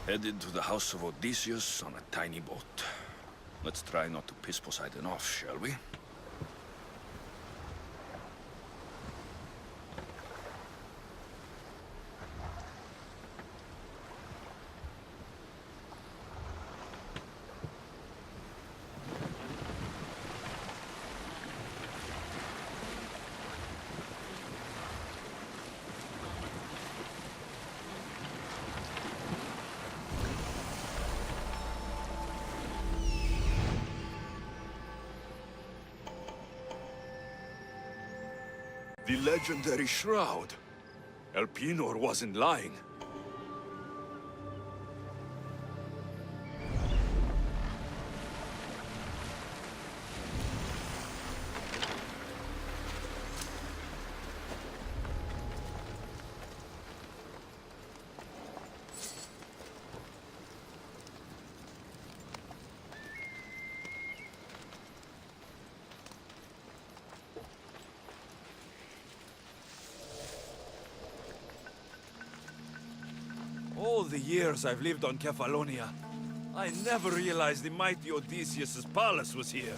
Headed to the house of Odysseus on a tiny boat. Let's try not to piss Poseidon off, shall we? The legendary shroud. Elpenor wasn't lying. All the years I've lived on Kefalonia, I never realized the mighty Odysseus' palace was here.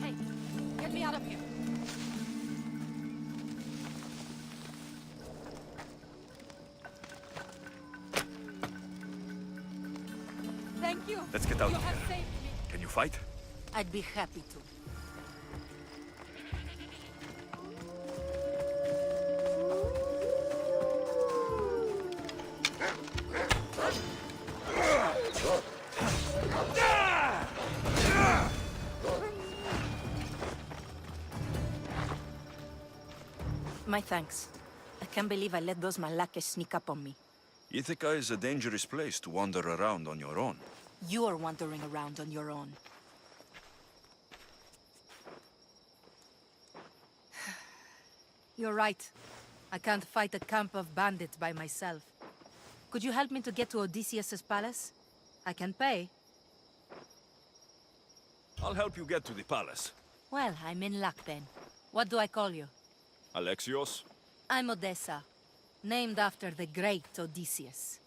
Hey, get me out of here. Thank you. Let's get out You of have here. saved me. Can you fight? I'd be happy to. My thanks. I can't believe I let those Malakas sneak up on me. Ithaca is a dangerous place to wander around on your own. You're wandering around on your own. You're right. I can't fight a camp of bandits by myself. Could you help me to get to Odysseus' palace? I can pay. I'll help you get to the palace. Well, I'm in luck then. What do I call you? Alexios? I'm Odessa, named after the great Odysseus.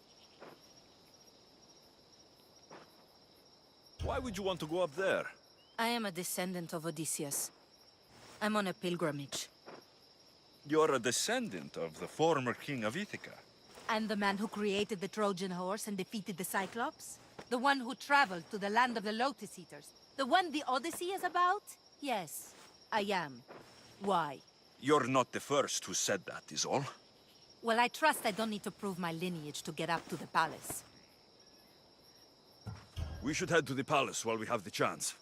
Why would you want to go up there? I am a descendant of Odysseus. I'm on a pilgrimage. You're a descendant of the former king of Ithaca. And the man who created the Trojan horse and defeated the Cyclops? The one who traveled to the land of the Lotus Eaters? The one the Odyssey is about? Yes, I am. Why? You're not the first who said that, is all. Well, I trust I don't need to prove my lineage to get up to the palace. We should head to the palace while we have the chance.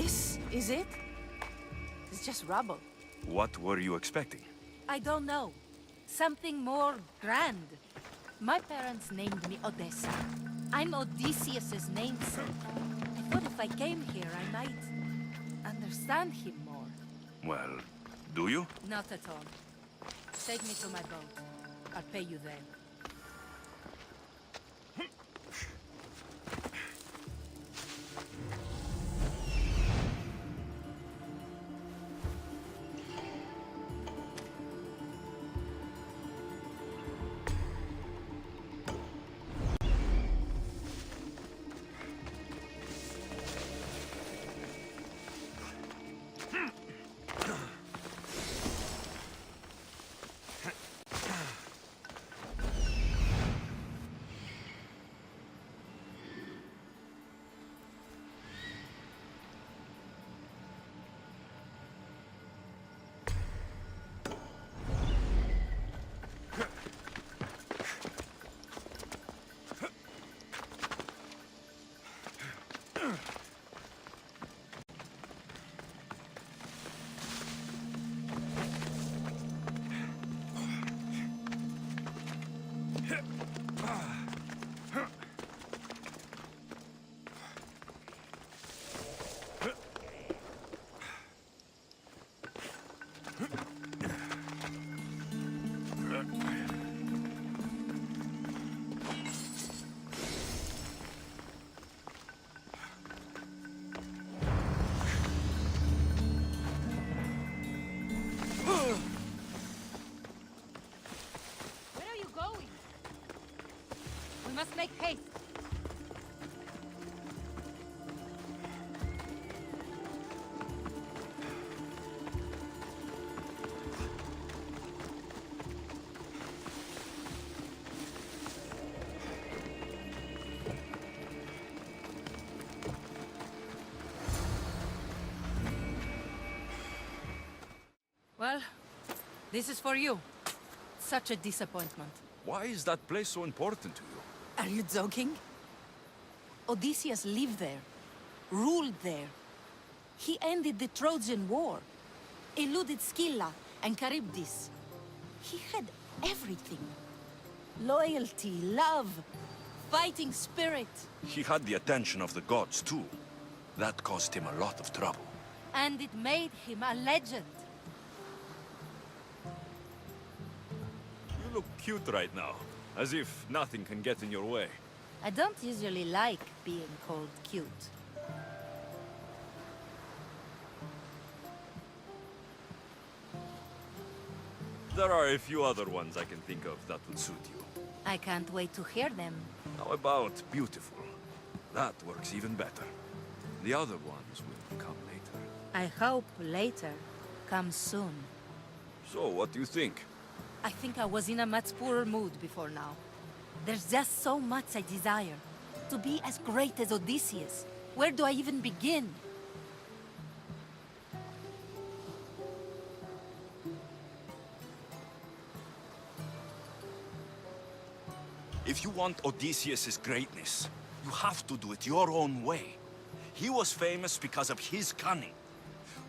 This is it? It's just rubble. What were you expecting? I don't know. Something more grand. My parents named me Odessa. I'm Odysseus's namesake. I thought if I came here, I might understand him more. Well, do you? Not at all. Take me to my boat. I'll pay you then. Where are you going? We must make haste. Well, this is for you. Such a disappointment. Why is that place so important to you? Are you joking? Odysseus lived there, ruled there. He ended the Trojan War, eluded Scylla and Charybdis. He had everything. Loyalty, love, fighting spirit. He had the attention of the gods, too. That caused him a lot of trouble. And it made him a legend. You look cute right now, as if nothing can get in your way. I don't usually like being called cute. There are a few other ones I can think of that would suit you. I can't wait to hear them. How about beautiful? That works even better. The other ones will come later. I hope later comes soon. So, what do you think? I think I was in a much poorer mood before now. There's just so much I desire. To be as great as Odysseus. Where do I even begin? If you want Odysseus' greatness, you have to do it your own way. He was famous because of his cunning.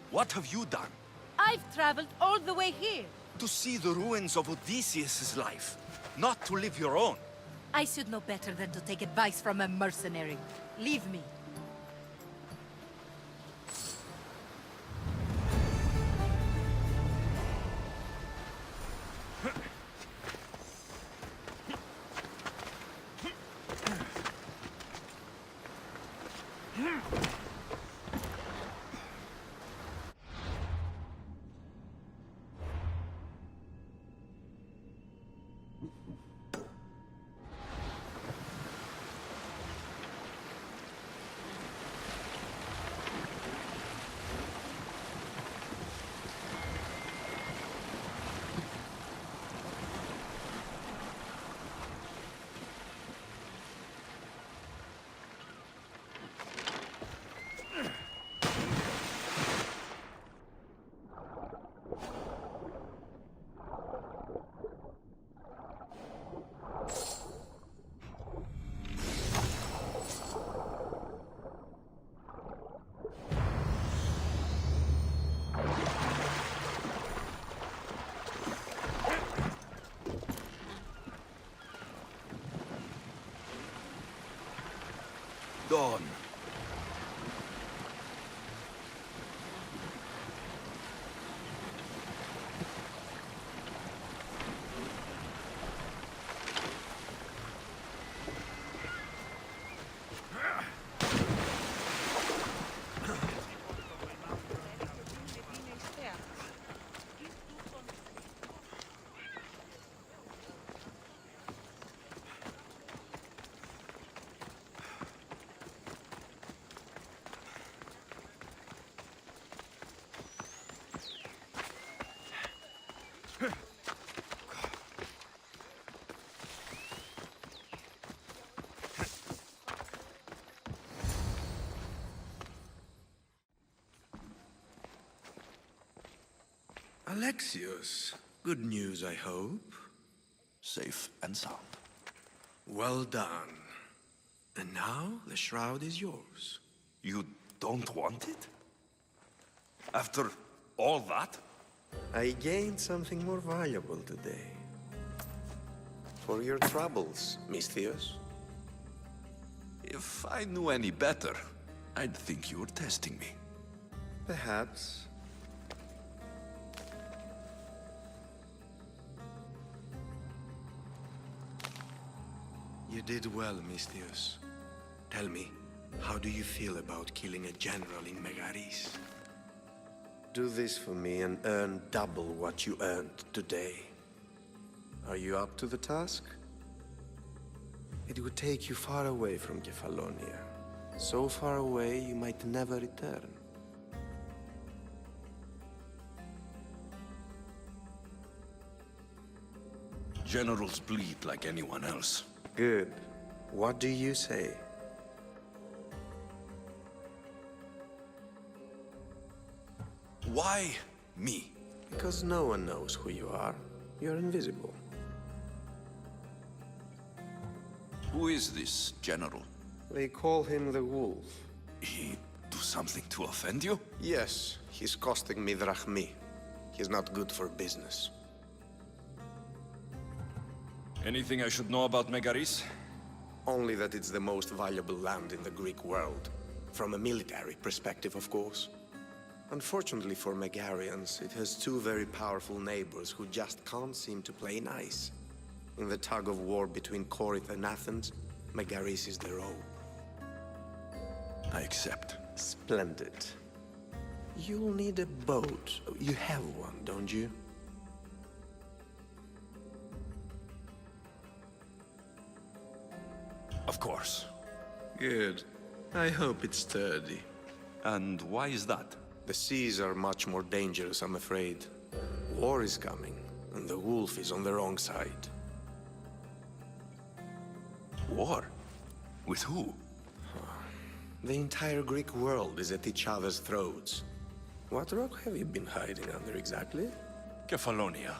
What have you done? I've traveled all the way here. To see the ruins of Odysseus' life, not to live your own. I should know better than to take advice from a mercenary. Leave me. Dawn. Alexios, good news, I hope. Safe and sound. Well done. And now, the shroud is yours. You don't want it? After all that? I gained something more valuable today. For your troubles, Misthios. If I knew any better, I'd think you were testing me. Perhaps. You did well, Misthios. Tell me, how do you feel about killing a general in Megaris? Do this for me and earn double what you earned today. Are you up to the task? It would take you far away from Kefalonia. So far away you might never return. Generals bleed like anyone else. Good. What do you say? Why me? Because no one knows who you are. You're invisible. Who is this general? They call him the Wolf. He do something to offend you? Yes, he's costing me drachmi. He's not good for business. Anything I should know about Megaris? Only that it's the most valuable land in the Greek world. From a military perspective, of course. Unfortunately for Megarians, it has two very powerful neighbors who just can't seem to play nice. In the tug-of-war between Corinth and Athens, Megaris is their own. I accept. Splendid. You'll need a boat. You have one, don't you? Of course. Good. I hope it's sturdy. And why is that? The seas are much more dangerous, I'm afraid. War is coming, and the wolf is on the wrong side. War? With who? The entire Greek world is at each other's throats. What rock have you been hiding under exactly? Kefalonia.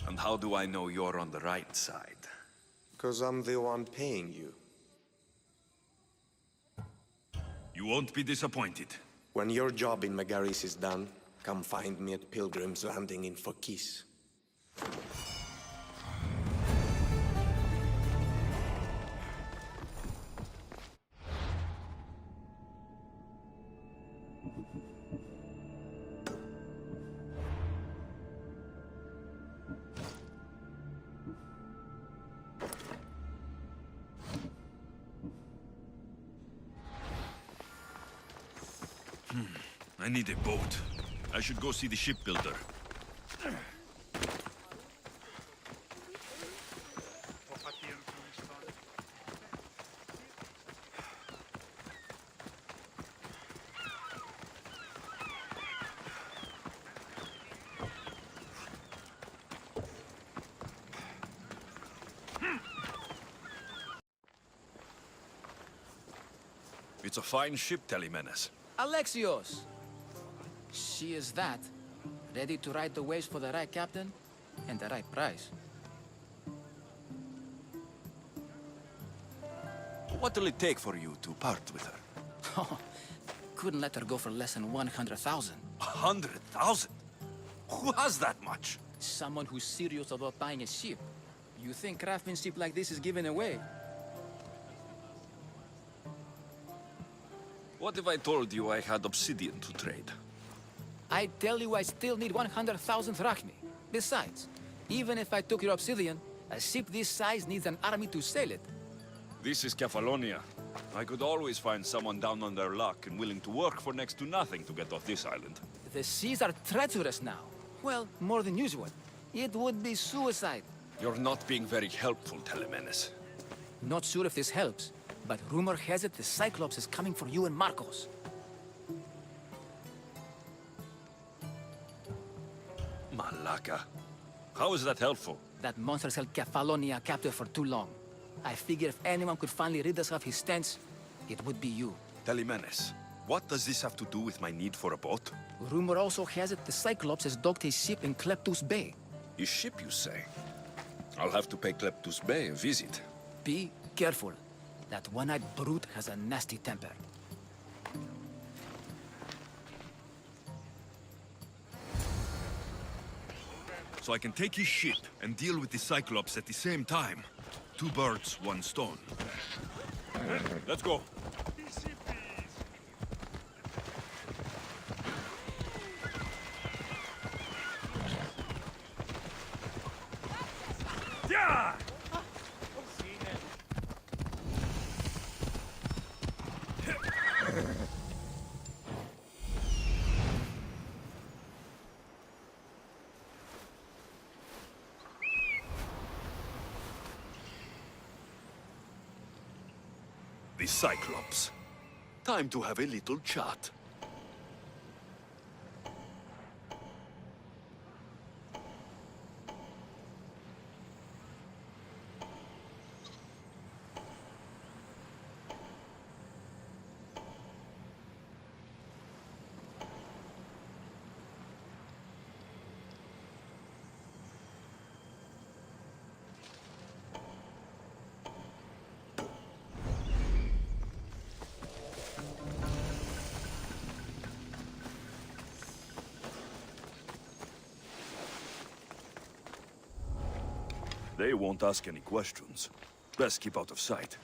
And how do I know you're on the right side? Because I'm the one paying you. You won't be disappointed. When your job in Megaris is done, come find me at Pilgrim's Landing in Phokis. I need a boat. I should go see the shipbuilder. It's a fine ship, Telemenes. Alexios! She is that. Ready to ride the waves for the right captain and the right price. What will it take for you to part with her? Oh, couldn't let her go for less than 100,000. 100,000? Who has that much? Someone who's serious about buying a ship. You think craftsmanship like this is given away? What if I told you I had obsidian to trade? I tell you I still need 100,000 drachmi. Besides, even if I took your obsidian, a ship this size needs an army to sail it. This is Kefalonia. I could always find someone down on their luck and willing to work for next to nothing to get off this island. The seas are treacherous now. Well, more than usual. It would be suicide. You're not being very helpful, Telemenes. Not sure if this helps, but rumor has it the Cyclops is coming for you and Marcos. Malaka. How is that helpful? That monster's held Kefalonia captive for too long. I figure if anyone could finally rid us of his stench, it would be you. Telemenes, what does this have to do with my need for a boat? Rumor also has it the Cyclops has docked his ship in Kleptus Bay. His ship, you say? I'll have to pay Kleptus Bay a visit. Be careful. That one-eyed brute has a nasty temper. So I can take his ship and deal with the Cyclops at the same time. Two birds, one stone. Let's go. Yeah! The Cyclops. Time to have a little chat. They won't ask any questions. Best keep out of sight.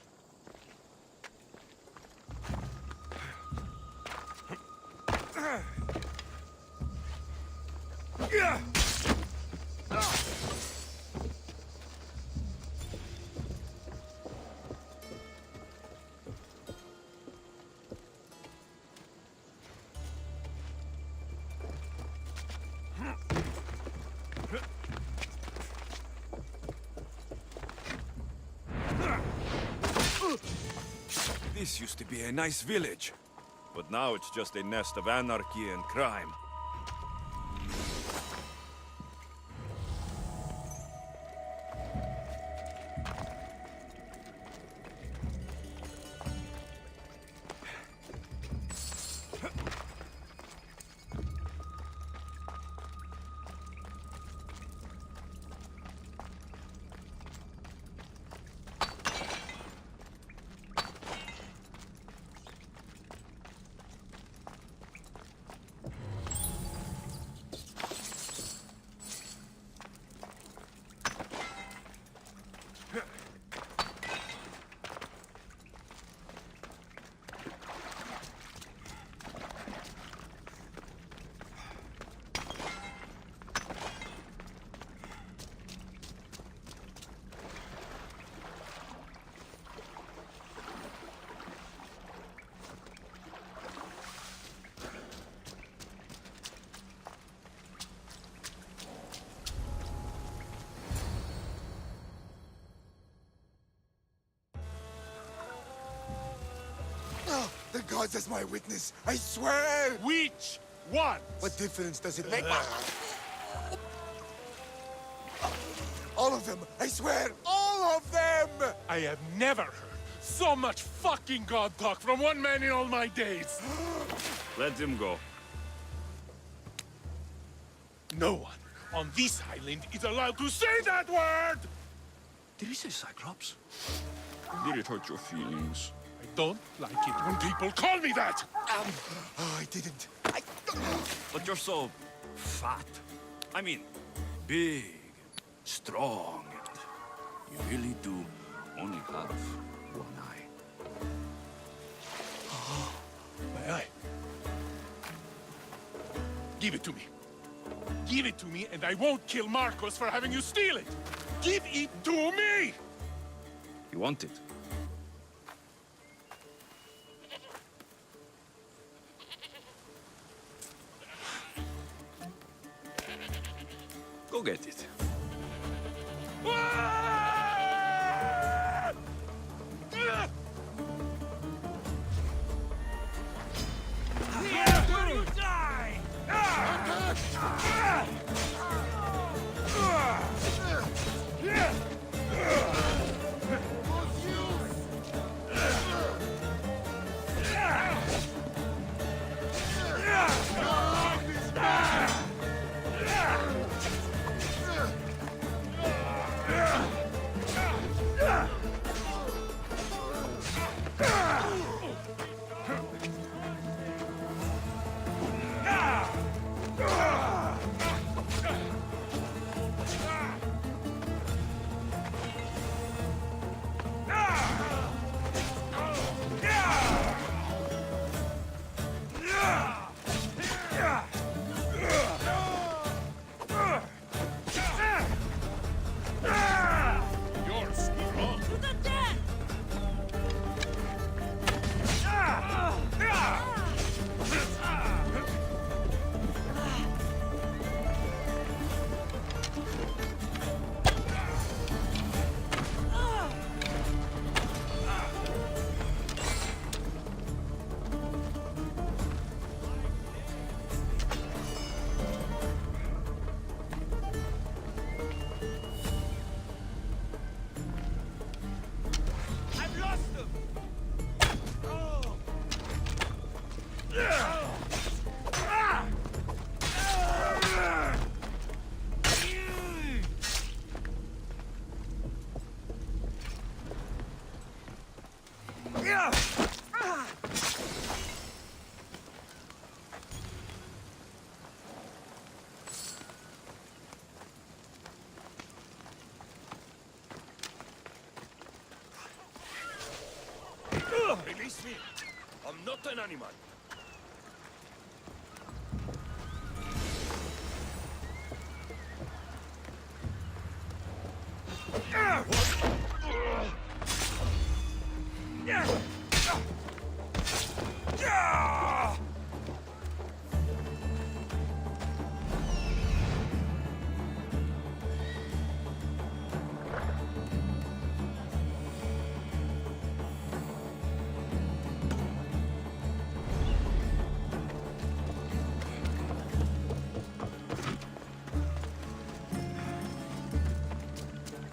This used to be a nice village, but now it's just a nest of anarchy and crime. The gods as my witness, I swear! Which one? What difference does it make? All of them! I swear, all of them! I have never heard so much fucking god talk from one man in all my days. Let him go. No one on this island is allowed to say that word! Did he say Cyclops? Did it hurt your feelings? I don't like it when people call me that! Oh, I didn't. But you're so fat. I mean, big, strong. You really do only have one eye. Aye. Give it to me. Give it to me, and I won't kill Marcos for having you steal it. Give it to me! You want it? Go get it. You're strong. I've lost them! Release me. I'm not an animal.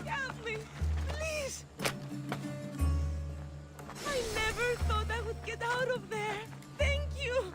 Help me, please! I never thought I would get out of there. Thank you!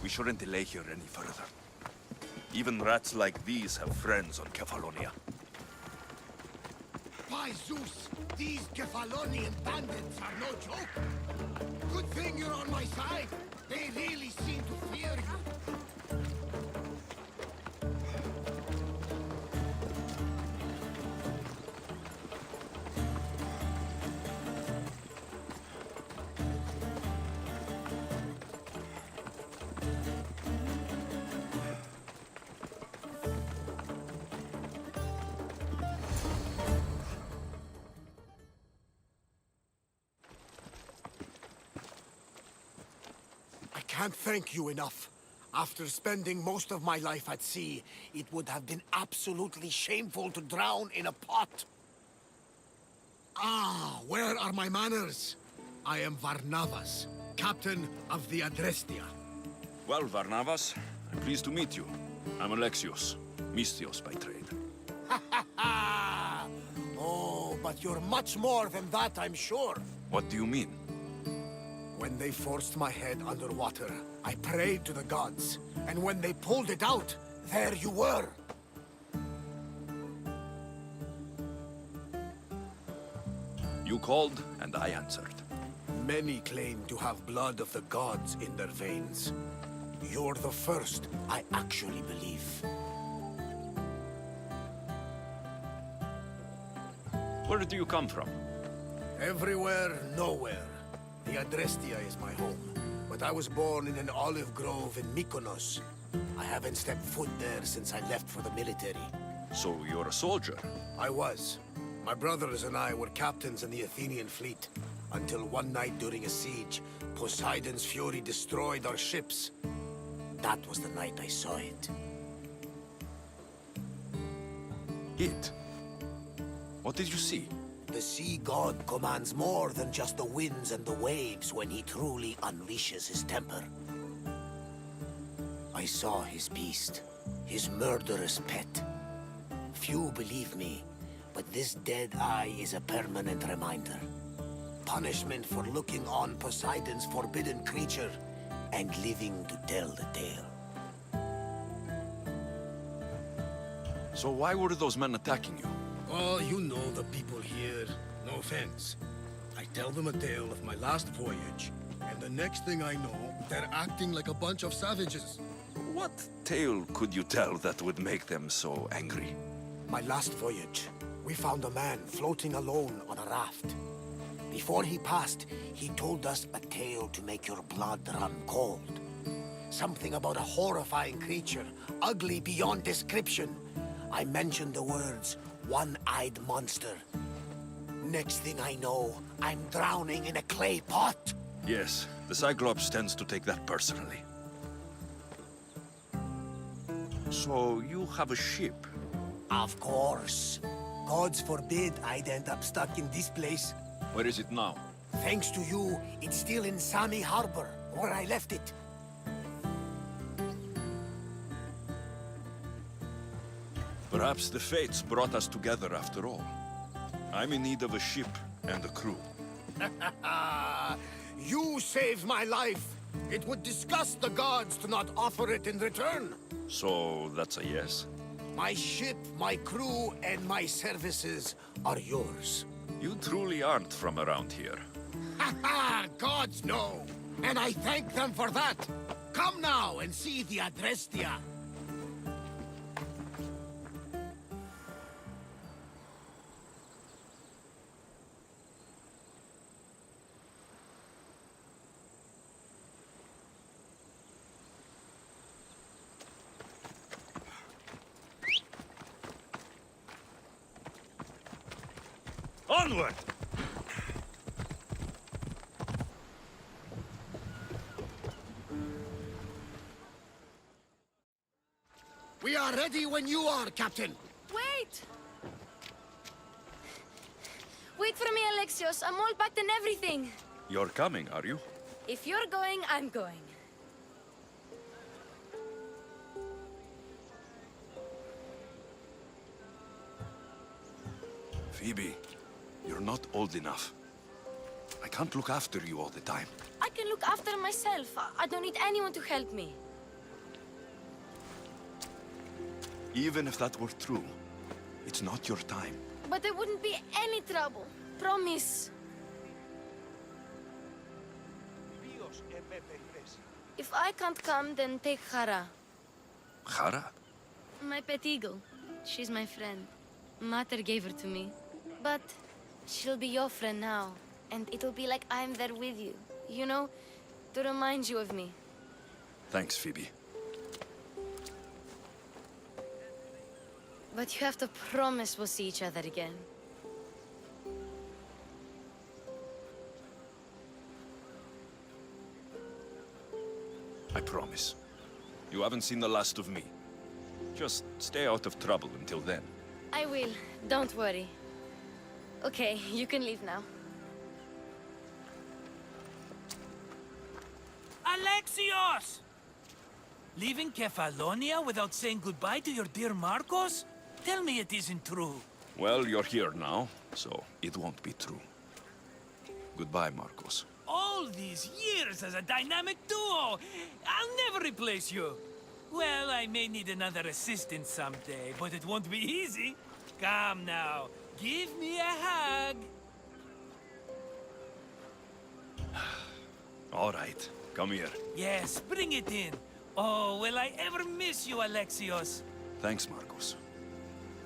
We shouldn't delay here any further. Even rats like these have friends on Kefalonia. By Zeus, these Kefalonian bandits are no joke. Good thing you're on my side. They really seem to fear you. can't thank you enough. After spending most of my life at sea, it would have been absolutely shameful to drown in a pot. Ah, where are my manners? I am Varnavas, captain of the Adrestia. Well, Varnavas, I'm pleased to meet you. I'm Alexios, Mystios by trade. Oh, but you're much more than that, I'm sure. What do you mean? When they forced my head underwater, I prayed to the gods. And when they pulled it out, there you were. You called, and I answered. Many claim to have blood of the gods in their veins. You're the first I actually believe. Where do you come from? Everywhere, nowhere. The Adrestia is my home. But I was born in an olive grove in Mykonos. I haven't stepped foot there since I left for the military. So you're a soldier? I was. My brothers and I were captains in the Athenian fleet. Until one night during a siege, Poseidon's fury destroyed our ships. That was the night I saw it. It? What did you see? The sea god commands more than just the winds and the waves when he truly unleashes his temper. I saw his beast, his murderous pet. Few believe me, but this dead eye is a permanent reminder. Punishment for looking on Poseidon's forbidden creature and living to tell the tale. So why were those men attacking you? Oh, you know the people here. No offense. I tell them a tale of my last voyage, and the next thing I know, they're acting like a bunch of savages. What tale could you tell that would make them so angry? My last voyage, we found a man floating alone on a raft. Before he passed, he told us a tale to make your blood run cold. Something about a horrifying creature, ugly beyond description. I mentioned the words, one-eyed monster. Next thing I know, I'm drowning in a clay pot. Yes, the Cyclops tends to take that personally. So you have a ship? Of course. Gods forbid I'd end up stuck in this place. Where is it now? Thanks to you, it's still in Sami Harbor, where I left it. Perhaps the fates brought us together after all. I'm in need of a ship and a crew. You saved my life. It would disgust the gods to not offer it in return. So that's a yes? My ship, my crew, and my services are yours. You truly aren't from around here. Ha ha! Gods know! And I thank them for that! Come now and see the Adrestia! Onward! We are ready when you are, Captain! Wait! Wait for me, Alexios. I'm all packed and everything. You're coming, are you? If you're going, I'm going. Phoebe, you're not old enough. I can't look after you all the time. I can look after myself. I don't need anyone to help me. Even if that were true, it's not your time. But there wouldn't be any trouble. Promise. If I can't come, then take Hara. Hara? My pet eagle. She's my friend. Mater gave her to me. But she'll be your friend now. And it'll be like I'm there with you. You know, to remind you of me. Thanks, Phoebe. But you have to promise we'll see each other again. promise. You haven't seen the last of me. Just stay out of trouble until then. I will. Don't worry. Okay, you can leave now. Alexios! Leaving Kefalonia without saying goodbye to your dear Marcos? Tell me it isn't true. Well, you're here now, so it won't be true. Goodbye, Marcos. All these years as a dynamic duo! I'll never replace you! Well, I may need another assistant someday, but it won't be easy. Come now, give me a hug! All right, come here. Yes, bring it in. Oh, will I ever miss you, Alexios? Thanks, Marcos.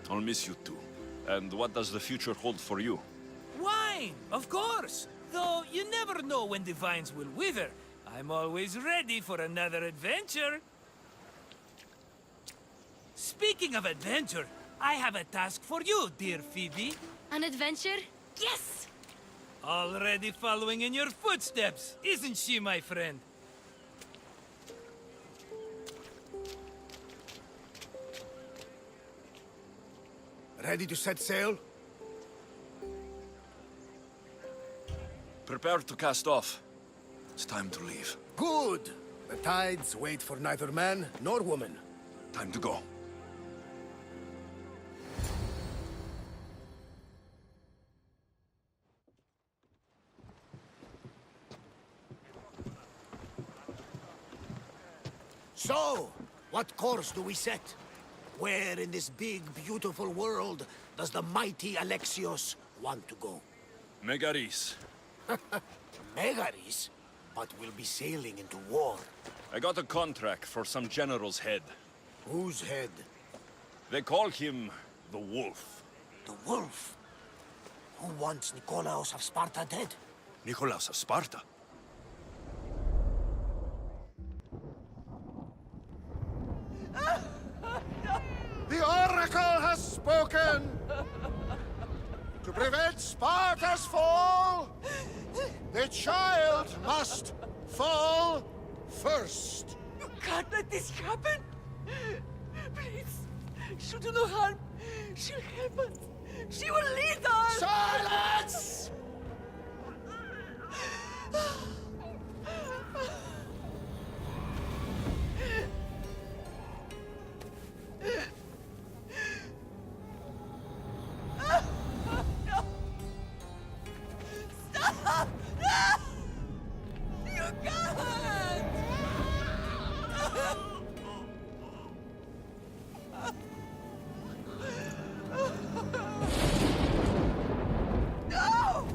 I'll miss you too. And what does the future hold for you? Wine, of course! Though you never know when the vines will wither. I'm always ready for another adventure. Speaking of adventure, I have a task for you, dear Phoebe. An adventure? Yes! Already following in your footsteps, isn't she, my friend? Ready to set sail? Prepare to cast off. It's time to leave. Good! The tides wait for neither man nor woman. Time to go. So, what course do we set? Where in this big, beautiful world does the mighty Alexios want to go? Megaris. Megaris? But we'll be sailing into war. I got a contract for some general's head. Whose head? They call him the Wolf. The wolf? Who wants Nikolaos of Sparta dead? Nicolaus of Sparta. The Oracle has spoken! To prevent Sparta's fall, the child must fall first. You can't let this happen! Please, she'll do no harm. She'll help us. She will lead us! Silence! Stop! No! You can't! No!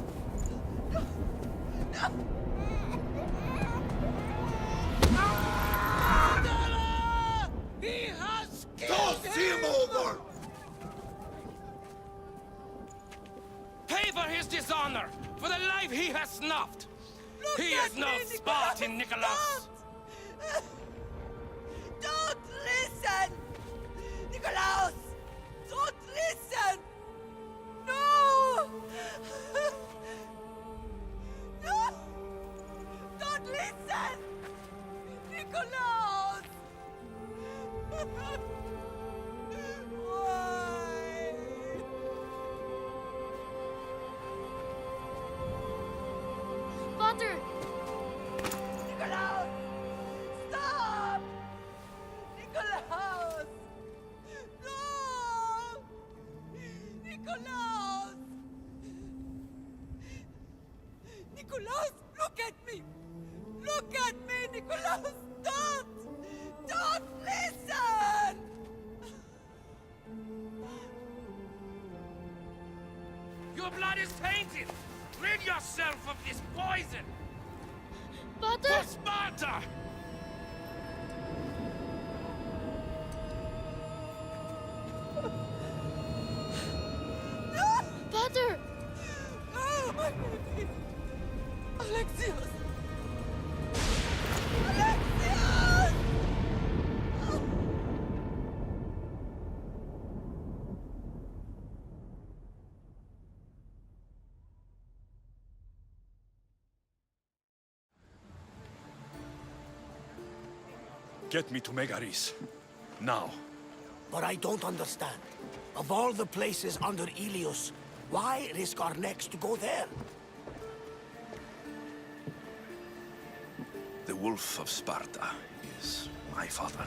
He has Toss him over! Pay for his dishonor, for the life he has snuffed. He is no Spartan, Nikolaos. Don't listen! Nikolaos! Don't listen! No! No! Don't listen! Nikolaos! Why? Potter! Nikolaos! Stop! Nikolaos! No! Nikolaos! Nikolaos, look at me! Look at me, Nikolaos! Don't! Don't listen! Your blood is tainted. Rid yourself of this poison. Potter! For Sparta! Potter! Oh, my baby! Alexios! Alexios! Get me to Megaris. Now. But I don't understand. Of all the places under Ilios, why risk our necks to go there? The Wolf of Sparta is my father.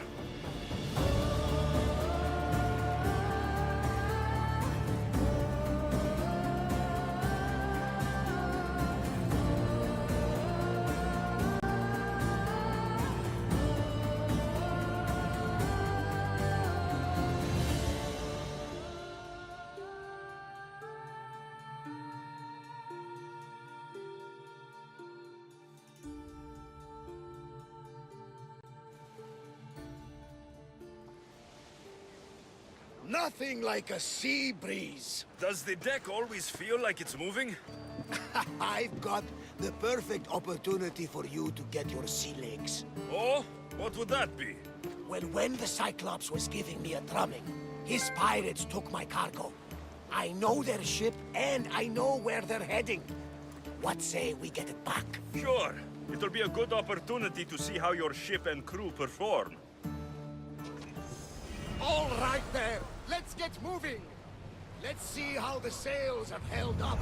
Nothing like a sea breeze. Does the deck always feel like it's moving? I've got the perfect opportunity for you to get your sea legs. Oh? What would that be? Well, when the Cyclops was giving me a drumming, his pirates took my cargo. I know their ship, and I know where they're heading. What say we get it back? Sure. It'll be a good opportunity to see how your ship and crew perform. All right there. Let's get moving. Let's see how the sails have held up.